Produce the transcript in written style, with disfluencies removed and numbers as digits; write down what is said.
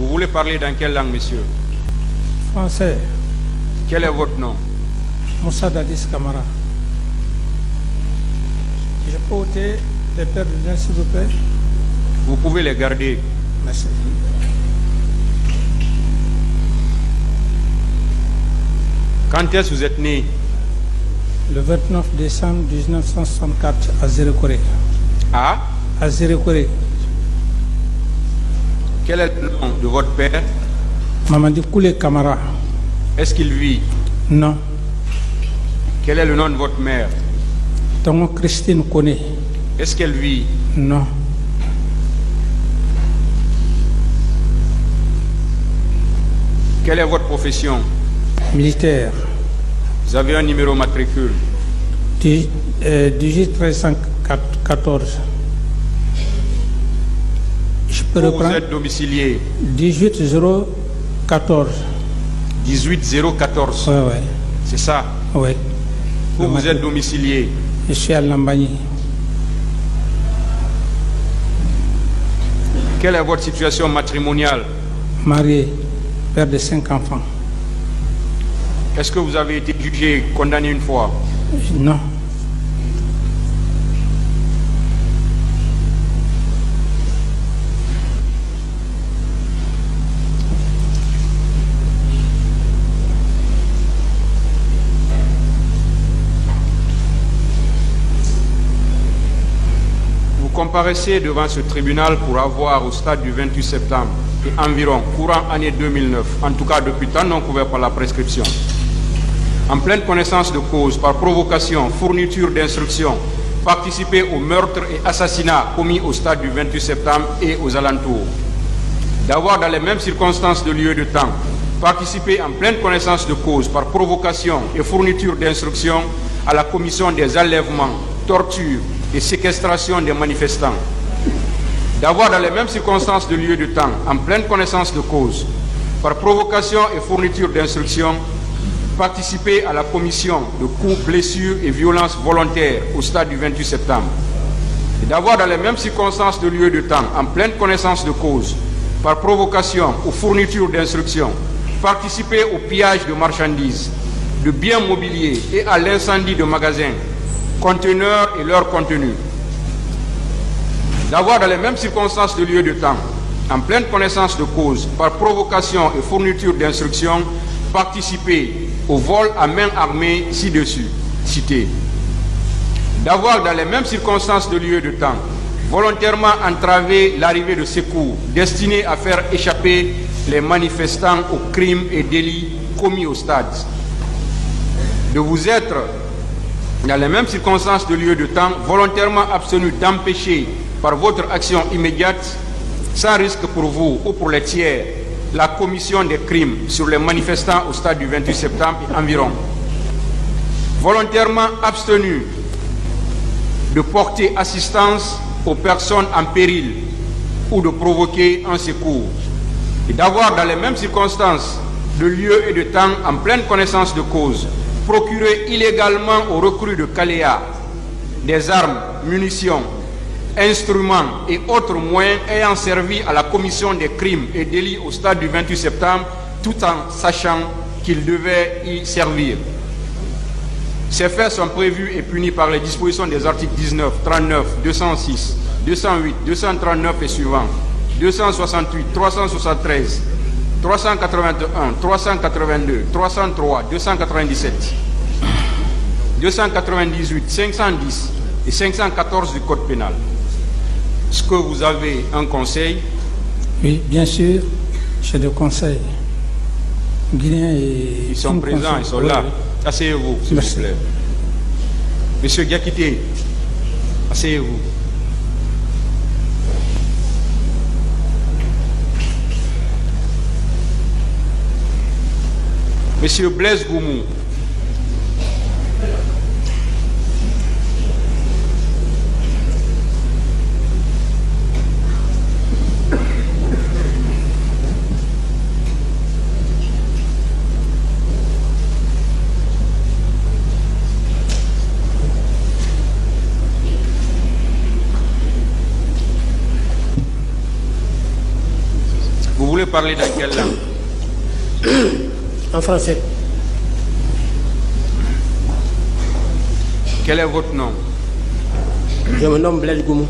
Vous voulez parler dans quelle langue, monsieur? Français. Quel est votre nom? Moussa Dadis Kamara. Je peux ôter les paires de lunettes, s'il vous plaît? Vous pouvez les garder. Merci. Quand est-ce que vous êtes né? Le 29 décembre 1964 à Zérekoré. Ah? À Zérekoré. Quel est le nom de votre père? Mamadi Koulé Kamara. Est-ce qu'il vit? Non. Quel est le nom de votre mère? Tongo Christine Kone. Est-ce qu'elle vit? Non. Quelle est votre profession? Militaire. Vous avez un numéro matricule? 18 Je peux Où vous reprendre? êtes domicilié? 18014. 18014. Ouais, ouais. C'est ça? Ouais. Où vous êtes domicilié? Je suis à Lambagny. Quelle est votre situation matrimoniale? Marié, père de 5 enfants. Est-ce que vous avez été jugé, condamné une fois? Non. Vous comparaissez devant ce tribunal pour avoir au stade du 28 septembre et environ, courant année 2009, en tout cas depuis temps non couvert par la prescription, en pleine connaissance de cause, par provocation, fourniture d'instructions, participer au meurtre et assassinat commis au stade du 28 septembre et aux alentours, d'avoir dans les mêmes circonstances de lieu et de temps, participer en pleine connaissance de cause, par provocation et fourniture d'instructions à la commission des enlèvements, tortures et séquestration des manifestants, d'avoir dans les mêmes circonstances de lieu et de temps, en pleine connaissance de cause, par provocation et fourniture d'instructions, participer à la commission de coups, blessures et violences volontaires au stade du 28 septembre, et d'avoir dans les mêmes circonstances de lieu et de temps, en pleine connaissance de cause, par provocation ou fourniture d'instructions, participer au pillage de marchandises, de biens mobiliers et à l'incendie de magasins, conteneurs et leur contenu, d'avoir dans les mêmes circonstances de lieu et de temps, en pleine connaissance de cause, par provocation et fourniture d'instructions, participer au vol à main armée ci-dessus cité, d'avoir dans les mêmes circonstances de lieu et de temps, volontairement entravé l'arrivée de secours destinés à faire échapper les manifestants aux crimes et délits commis au stade, de vous être dans les mêmes circonstances de lieu et de temps, volontairement abstenu d'empêcher par votre action immédiate, sans risque pour vous ou pour les tiers, la commission des crimes sur les manifestants au stade du 28 septembre et environ. Volontairement abstenu de porter assistance aux personnes en péril ou de provoquer un secours. Et d'avoir dans les mêmes circonstances de lieu et de temps, en pleine connaissance de cause, procuré illégalement aux recrues de Caléa des armes, munitions, instruments et autres moyens ayant servi à la commission des crimes et délits au stade du 28 septembre, tout en sachant qu'ils devaient y servir. Ces faits sont prévus et punis par les dispositions des articles 19, 39, 206, 208, 239 et suivants, 268, 373, 381, 382, 303, 297, 298, 510 et 514 du Code pénal. Est-ce que vous avez un conseil? Oui, bien sûr, j'ai des conseils. Guinéens et... Ils sont présents, ils sont là. Asseyez-vous, s'il vous plaît. Monsieur Diakité, asseyez-vous. Monsieur Blaise Goumou. parler dans quelle langue? En français. Quel est votre nom? Je me nomme Blaise Goumou.